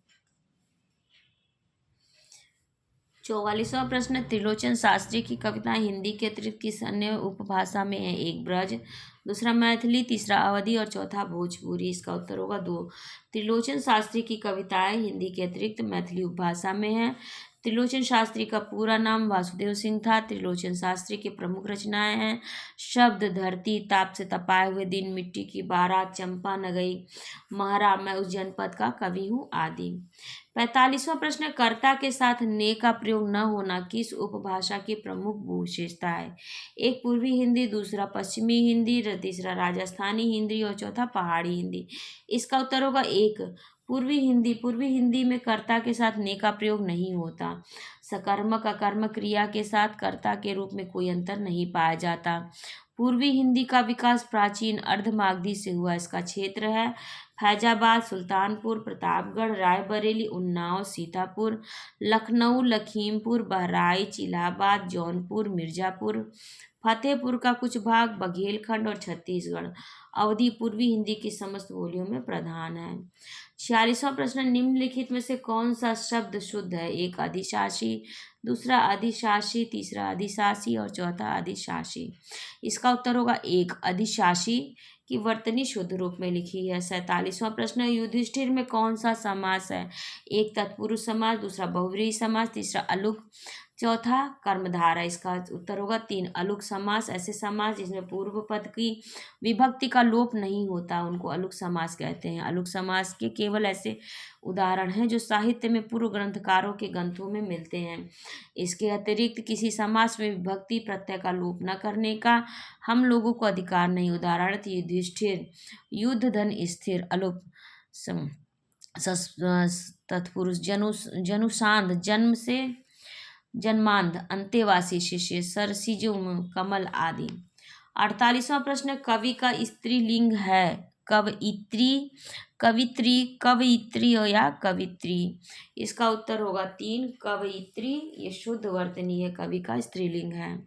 44वां प्रश्न, त्रिलोचन शास्त्री की कविताएं हिंदी के अतिरिक्त किस अन्य उपभाषा में है? एक ब्रज, दूसरा मैथिली, तीसरा अवधी और चौथा भोजपुरी। इसका उत्तर होगा 2। त्रिलोचन शास्त्री की कविताएं हिंदी के अतिरिक्त मैथिली उपभाषा में हैं। त्रिलोचन शास्त्री का पूरा नाम वासुदेव सिंह था। त्रिलोचन शास्त्री की प्रमुख रचनाएं हैं शब्द, धरती, ताप से तपाए हुए दिन, मिट्टी की बारात, चंपा न गई, महारा, मैं उस जनपद का कवि हूँ आदि। 45वां प्रश्न, कर्ता के साथ ने का प्रयोग न होना किस उपभाषा की प्रमुख विशेषता है? एक पूर्वी हिंदी, दूसरा पश्चिमी हिंदी, तीसरा राजस्थानी हिंदी और चौथा पहाड़ी हिंदी। इसका उत्तर होगा 1 पूर्वी हिंदी। पूर्वी हिंदी में कर्ता के साथ ने का प्रयोग नहीं होता। सकर्मक अकर्मक क्रिया के साथ कर्ता के रूप में कोई अंतर नहीं पाया जाता। पूर्वी हिंदी का विकास प्राचीन अर्धमागधी से हुआ। इसका क्षेत्र है फैजाबाद, सुल्तानपुर, प्रतापगढ़, रायबरेली, उन्नाव, सीतापुर, लखनऊ, लखीमपुर, बहराइच, इलाहाबाद, जौनपुर, मिर्जापुर, फतेहपुर का कुछ भाग, बघेलखंड और छत्तीसगढ़। अवधि पूर्वी हिंदी की समस्त बोलियों में प्रधान है। 46वां प्रश्न, निम्नलिखित में से कौन सा शब्द शुद्ध है? एक अधिशासी, दूसरा अधिशासी, तीसरा अधिशासी और चौथा अधिशासी। इसका उत्तर होगा 1 अधिशासी की वर्तनी शुद्ध रूप में लिखी है। 47वां प्रश्न, युधिष्ठिर में कौन सा समास है? एक तत्पुरुष समास, दूसरा बहुव्रीहि समास, तीसरा अलुक, चौथा कर्मधारय। इसका उत्तर होगा 3 अलुक समास। ऐसे समास जिसमें पूर्व पद की विभक्ति का लोप नहीं होता उनको अलुक समास कहते हैं। अलुक समास के केवल ऐसे उदाहरण हैं जो साहित्य में पूर्व ग्रंथकारों के ग्रंथों में मिलते हैं। इसके अतिरिक्त किसी समास में विभक्ति प्रत्यय का लोप न करने का हम लोगों को अधिकार नहीं। उदाहरण युधिष्ठिर, युद्ध धन स्थिर, अलुप तत्पुरुष, जनुसांध, जन्म से, जन्मांध, अंतेवासी, शिष्य, सरसिजुम, कमल आदि। 48वां प्रश्न, कवि का स्त्रीलिंग है? कवयित्री, कवित्री, कवयित्री या कवित्री। इसका उत्तर होगा 3 कवयित्री। ये शुद्ध वर्तनी है, कवि का स्त्रीलिंग है।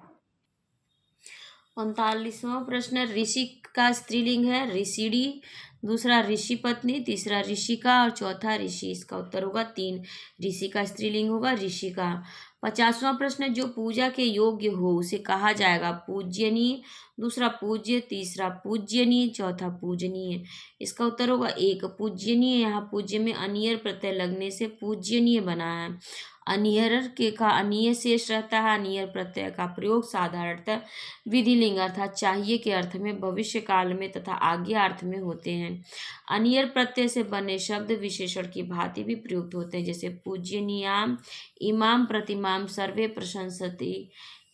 39वां प्रश्न, ऋषि का स्त्रीलिंग है? ऋषिणी, दूसरा ऋषि पत्नी, तीसरा ऋषिका और चौथा ऋषि। इसका उत्तर होगा 3 ऋषि का स्त्रीलिंग होगा ऋषिका। 50वां प्रश्न, जो पूजा के योग्य हो उसे कहा जाएगा? पूज्यनीय, दूसरा पूज्य, तीसरा पूज्यनीय, चौथा पूजनीय। इसका उत्तर होगा 1 पूज्यनीय। यहाँ पूज्य में अनियर प्रत्यय लगने से पूज्यनीय बना है। अनियर के का अनिय शेष रहता है। अनियर प्रत्यय का प्रयोग साधारणतः विधिलिंग अर्थात चाहिए के अर्थ में, भविष्य काल में तथा आज्ञा अर्थ में होते हैं। अनियर प्रत्यय से बने शब्द विशेषण की भांति भी प्रयुक्त होते हैं, जैसे पूज्यनीयाम, इमाम, प्रतिमाम, सर्वे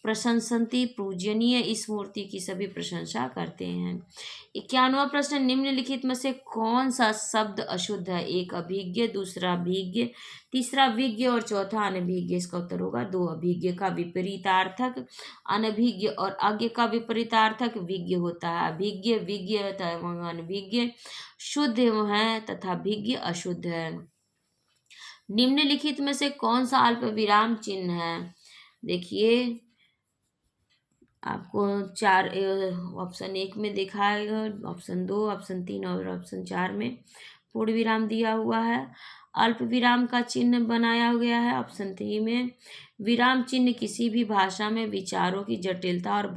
प्रशंसन्ति, पूजनीय, इस मूर्ति की सभी प्रशंसा करते हैं। 51वां प्रश्न, निम्नलिखित में से कौन सा शब्द अशुद्ध है? एक अभिज्ञ, दूसरा अभिज्ञ, तीसरा विज्ञ और चौथा अनभिज्ञ। इसका उत्तर होगा 2 अभिज्ञ का विपरीतार्थक अनभिज्ञ और अज्ञ का विपरीतार्थक विज्ञ होता है। अभिज्ञ विज्ञ एवं अनभिज्ञ शुद्ध है तथा विज्ञ अशुद्ध है। निम्नलिखित में से कौन सा अल्प विराम चिन्ह है? देखिए आपको 4 ऑप्शन 1 में दिखाएगा, ऑप्शन 2, ऑप्शन 3 और ऑप्शन 4 में पूर्ण विराम दिया हुआ है। अल्प विराम का चिन्ह बनाया गया है ऑप्शन 3 में। विराम चिन्ह किसी भी भाषा में विचारों की जटिलता और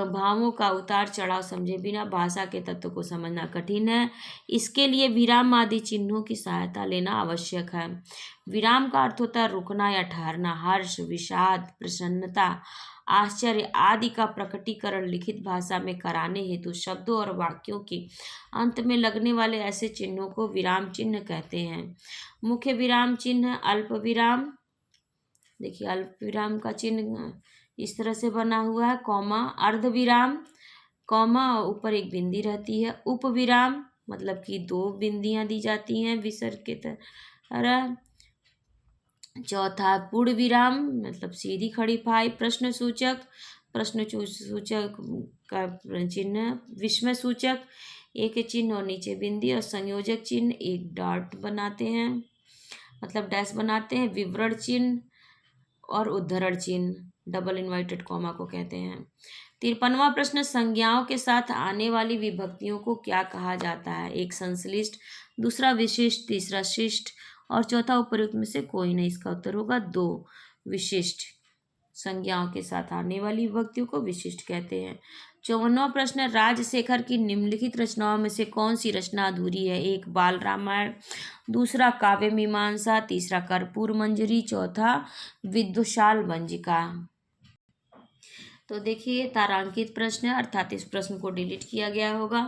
भावों का उतार चढ़ाव समझे बिना भाषा के तत्व को समझना कठिन है। इसके लिए विराम आदि चिन्हों की सहायता लेना आवश्यक है। विराम का अर्थ होता है रुकना या ठहरना। हर्ष, विषाद, प्रसन्नता, आश्चर्य आदि का प्रकटीकरण लिखित भाषा में कराने हेतु शब्दों और वाक्यों के अंत में लगने वाले ऐसे चिन्हों को विराम चिन्ह कहते हैं। मुख्य विराम चिन्ह अल्प विराम। देखिए अल्प विराम का चिन्ह इस तरह से बना हुआ है, कॉमा, अर्ध विराम, कॉमा, ऊपर एक बिंदी रहती है, उपविराम मतलब कि 2 बिंदियां दी जाती हैं विसर्ग के तरह। चौथा पूर्ण विराम मतलब सीधी खड़ी फाई। प्रश्न सूचक का चिन्ह, विस्मय सूचक एक चिन्ह और नीचे बिंदी और संयोजक चिन्ह एक डॉट बनाते हैं मतलब डैश बनाते हैं। विवरण चिन्ह और उद्धरण चिन्ह डबल इन्वर्टेड कॉमा को कहते हैं। 53वां प्रश्न, संज्ञाओं के साथ आने वाली विभक्तियों को क्या कहा जाता है? एक संश्लिष्ट, दूसरा विशिष्ट, तीसरा शिष्ट और चौथा उपयुक्त में से कोई नहीं। इसका उत्तर होगा 2 विशिष्ट। संज्ञाओं के साथ आने वाली विभक्तियों को विशिष्ट कहते हैं। 54वां प्रश्न, राजशेखर की निम्नलिखित रचनाओं में से कौन सी रचना अधूरी है? एक, बाल रामायण, दूसरा काव्य मीमांसा, तीसरा कर्पूर मंजरी, चौथा विदुषाल वंजिका। तो देखिए तारांकित प्रश्न है, अर्थात इस प्रश्न को डिलीट किया गया होगा।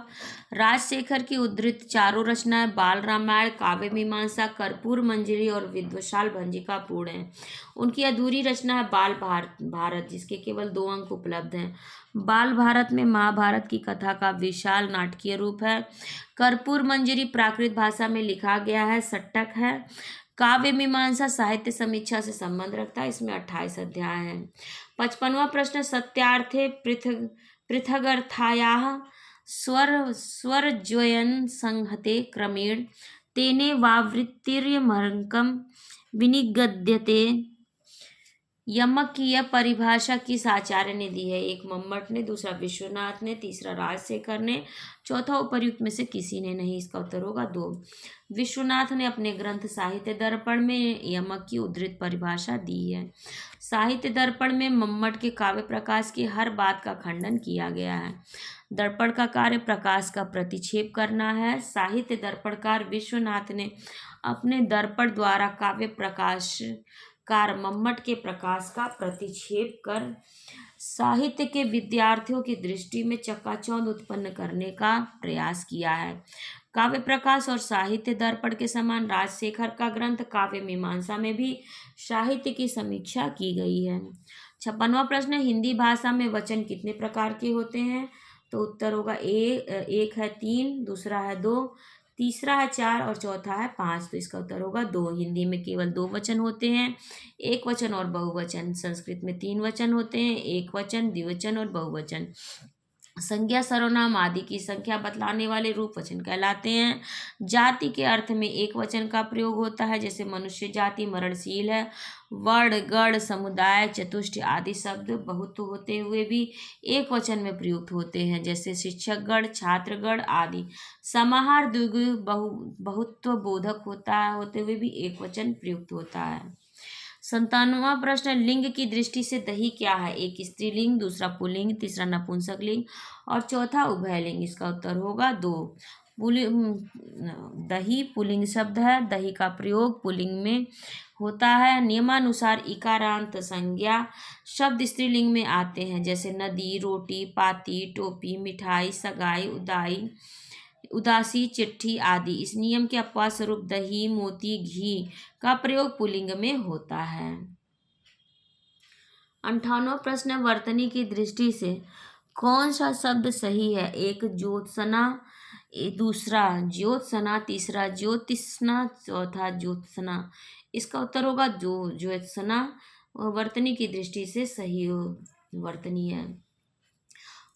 राजशेखर की उद्धृत चारों रचनाएं बाल रामायण, काव्य मीमांसा, कर्पूर मंजरी और विद्वशाल भंजिका पूर्ण है। उनकी अधूरी रचना है बाल भारत, जिसके केवल 2 अंक उपलब्ध हैं। बाल भारत में महाभारत की कथा का विशाल नाटकीय रूप है। कर्पूर मंजरी प्राकृत भाषा में लिखा गया है, सट्टक है। काव्य मीमांसा साहित्य समीक्षा से संबंध रखता है, इसमें 28 अध्याय हैं। 55वां प्रश्न, सत्यार्थे पृथगर्थायाः स्वरज्वयन् संहते क्रमेण तेने वावृत्तिर्यमर्कं विनिगद्यते। यमकीय परिभाषा किस आचार्य ने दी है? एक, मम्मट ने, दूसरा विश्वनाथ ने, तीसरा राजशेखर ने, चौथा उपर्युक्त में से किसी ने नहीं। इसका उत्तर होगा 2। विश्वनाथ ने अपने ग्रंथ साहित्य दर्पण में यमक की उद्धृत परिभाषा दी है। साहित्य दर्पण में मम्मट के काव्य प्रकाश की हर बात का खंडन किया गया है। दर्पण का कार्य प्रकाश का प्रतिक्षेप करना है। साहित्य दर्पणकार विश्वनाथ ने अपने दर्पण द्वारा काव्य प्रकाशकार मम्मट के प्रकाश का प्रतिक्षेप कर साहित्य के विद्यार्थियों की दृष्टि में चकाचौंध उत्पन्न करने का प्रयास किया है। काव्य प्रकाश और साहित्य दर्पण के समान राजशेखर का ग्रंथ काव्य मीमांसा में भी साहित्य की समीक्षा की गई है। 56वां प्रश्न, हिंदी भाषा में वचन कितने प्रकार के होते हैं? तो उत्तर होगा एक है 3, दूसरा है 2, तीसरा है 4 और चौथा है 5। तो इसका उत्तर होगा 2। हिंदी में केवल 2 वचन होते हैं, एक वचन और बहुवचन। संस्कृत में 3 वचन होते हैं, एक वचन, द्विवचन और बहुवचन। संज्ञा सर्वनाम आदि की संख्या बतलाने वाले रूप वचन कहलाते हैं। जाति के अर्थ में एक वचन का प्रयोग होता है, जैसे मनुष्य जाति मरणशील है। वर्ण, गण, समुदाय, चतुष्ट आदि शब्द बहुत्व होते हुए भी एक वचन में प्रयुक्त होते हैं, जैसे शिक्षकगण, छात्रगण आदि। समाहार द्विगु बहुत्व बोधक होते हुए भी एक वचन प्रयुक्त होता है। 57वां प्रश्न, लिंग की दृष्टि से दही क्या है? एक, स्त्रीलिंग, दूसरा पुल्लिंग, तीसरा नपुंसकलिंग और चौथा उभयलिंग। इसका उत्तर होगा 2। दही पुल्लिंग शब्द है। दही का प्रयोग पुल्लिंग में होता है। नियमानुसार इकारांत संज्ञा शब्द स्त्रीलिंग में आते हैं, जैसे नदी, रोटी, पाती, टोपी, मिठाई, सगाई, उदासी, चिट्ठी आदि। इस नियम के अपवाद स्वरूप दही, मोती, घी का प्रयोग पुल्लिंग में होता है। 58वां प्रश्न, वर्तनी की दृष्टि से कौन सा शब्द सही है? एक, ज्योत्सना, दूसरा ज्योत्सना, तीसरा ज्योतिष्ना, चौथा ज्योत्सना। इसका उत्तर होगा ज्योत्सना वर्तनी की दृष्टि से सही वर्तनी है।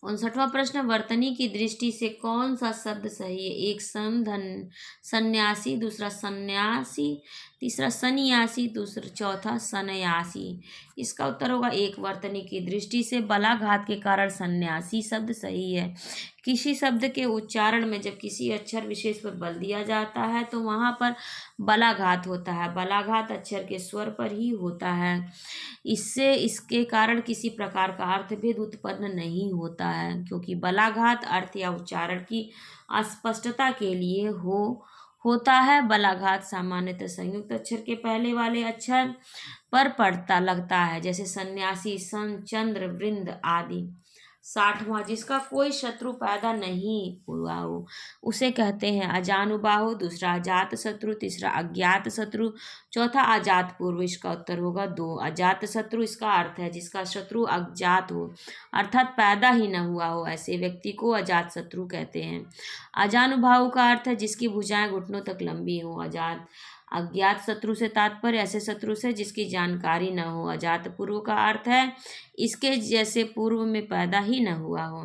59वां प्रश्न, वर्तनी की दृष्टि से कौन सा शब्द सही है? एक, सन्यासी, दूसरा सन्यासी, तीसरा सन्यासी, चौथा सन्यासी। इसका उत्तर होगा 1। वर्तनी की दृष्टि से बलाघात के कारण सन्यासी शब्द सही है। किसी शब्द के उच्चारण में जब किसी अक्षर विशेष पर बल दिया जाता है तो वहाँ पर बलाघात होता है। बलाघात अक्षर के स्वर पर ही होता है। इसके कारण किसी प्रकार का अर्थभेद उत्पन्न नहीं होता है, क्योंकि बलाघात अर्थ या उच्चारण की अस्पष्टता के लिए होता है। बलाघात सामान्यतः संयुक्त अक्षर के पहले वाले अक्षर पर पड़ता लगता है, जैसे सन्यासी, सन, चंद्र, वृंद आदि। 60वां, जिसका कोई शत्रु पैदा नहीं हुआ हो उसे कहते हैं अजानुबाहु, दूसरा अजात शत्रु, तीसरा अज्ञात शत्रु, चौथा अजात पूर्व। इसका उत्तर होगा 2। अजात शत्रु इसका अर्थ है जिसका शत्रु अज्ञात हो, अर्थात पैदा ही न हुआ हो, ऐसे व्यक्ति को अजात शत्रु कहते हैं। अजानुबाहु का अर्थ है जिसकी भुजाएं घुटनों तक लंबी हो। अज्ञात शत्रु से तात्पर्य ऐसे शत्रु से जिसकी जानकारी न हो। अजात पूर्व का अर्थ है इसके जैसे पूर्व में पैदा ही न हुआ हो।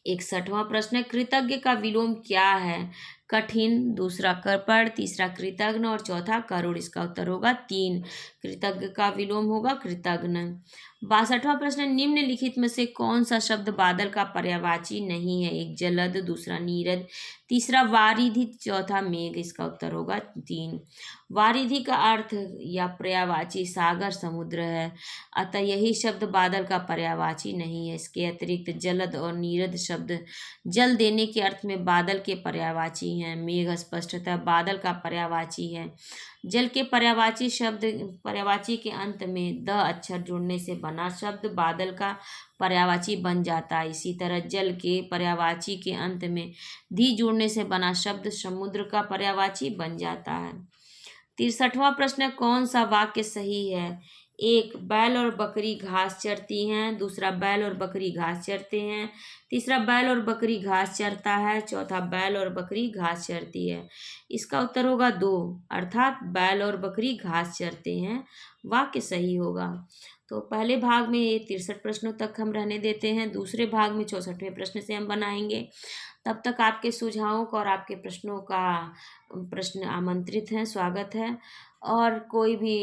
61वां प्रश्न, कृतज्ञ का विलोम क्या है? कठिन, दूसरा कृपण, तीसरा कृतघ्न और चौथा करुण। इसका उत्तर होगा 3। कृतज्ञ का विलोम होगा कृतघ्न। 62वां प्रश्न, निम्नलिखित में से कौन सा शब्द बादल का पर्यायवाची नहीं है? एक जलद, दूसरा नीरद, तीसरा वारिधि, चौथा मेघ। इसका उत्तर होगा 3। वारिधि का अर्थ या पर्यायवाची सागर, समुद्र है, अतः यही शब्द बादल का पर्यायवाची नहीं है। इसके अतिरिक्त जलद और नीरद शब्द जल देने के अर्थ में बादल के पर्यायवाची हैं। मेघ स्पष्टतः बादल का पर्यायवाची है। जल के पर्यायवाची के अंत में द अक्षर जुड़ने से बना शब्द बादल का पर्यायवाची बन जाता है। इसी तरह जल के पर्यायवाची के अंत में धी जुड़ने से बना शब्द समुद्र का पर्यायवाची बन जाता है। 63वां प्रश्न, कौन सा वाक्य सही है? एक, बैल और बकरी घास चरती हैं, दूसरा बैल और बकरी घास चरते हैं, तीसरा बैल और बकरी घास चरता है, चौथा बैल और बकरी घास चरती है। इसका उत्तर होगा 2, अर्थात बैल और बकरी घास चरते हैं, वाक्य सही होगा। तो पहले भाग में ये 63 प्रश्नों तक हम रहने देते हैं। दूसरे भाग में 64वें प्रश्न से हम बनाएंगे। तब तक आपके सुझावों का और आपके प्रश्न आमंत्रित हैं, स्वागत है। और कोई भी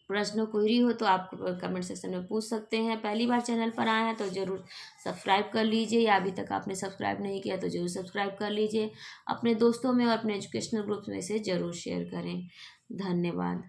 प्रश्न क्वेरी हो तो आप कमेंट सेक्शन में पूछ सकते हैं। पहली बार चैनल पर आए हैं तो ज़रूर सब्सक्राइब कर लीजिए, या अभी तक आपने सब्सक्राइब नहीं किया तो ज़रूर सब्सक्राइब कर लीजिए। अपने दोस्तों में और अपने एजुकेशनल ग्रुप में से ज़रूर शेयर करें। धन्यवाद।